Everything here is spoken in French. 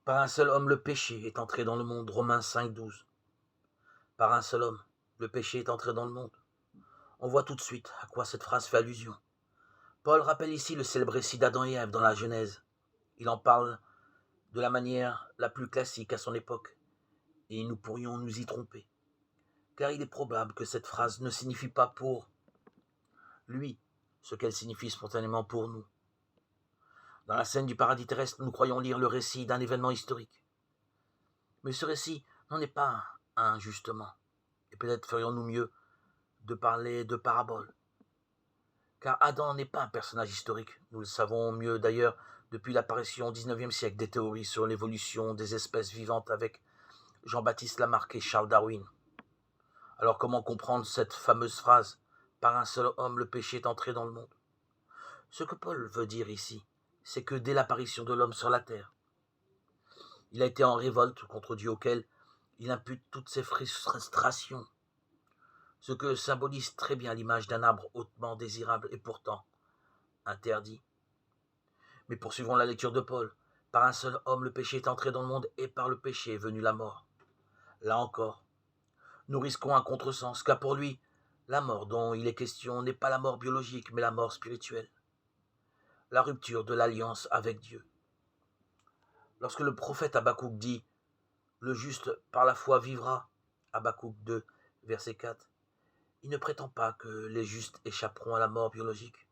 Par un seul homme, le péché est entré dans le monde. Romains 5,12. Par un seul homme, le péché est entré dans le monde. On voit tout de suite à quoi cette phrase fait allusion. Paul rappelle ici le célèbre récit d'Adam et Ève dans la Genèse. Il en parle de la manière la plus classique à son époque, et nous pourrions nous y tromper, car il est probable que cette phrase ne signifie pas pour lui ce qu'elle signifie spontanément pour nous. Dans la scène du paradis terrestre, nous croyons lire le récit d'un événement historique. Mais ce récit n'en est pas un, justement, et peut-être ferions-nous mieux de parler de parabole. Car Adam n'est pas un personnage historique, nous le savons mieux d'ailleurs depuis l'apparition au XIXe siècle des théories sur l'évolution des espèces vivantes avec Jean-Baptiste Lamarck et Charles Darwin. Alors comment comprendre cette fameuse phrase « Par un seul homme le péché est entré dans le monde » ? Ce que Paul veut dire ici, c'est que dès l'apparition de l'homme sur la terre, il a été en révolte contre Dieu auquel il impute toutes ses frustrations, ce que symbolise très bien l'image d'un arbre hautement désirable et pourtant interdit. Mais poursuivons la lecture de Paul. Par un seul homme le péché est entré dans le monde et par le péché est venue la mort. Là encore, nous risquons un contresens, car pour lui, la mort dont il est question n'est pas la mort biologique, mais la mort spirituelle, la rupture de l'alliance avec Dieu. Lorsque le prophète Habakkuk dit « Le juste par la foi vivra » Habakkuk 2, verset 4, il ne prétend pas que les justes échapperont à la mort biologique.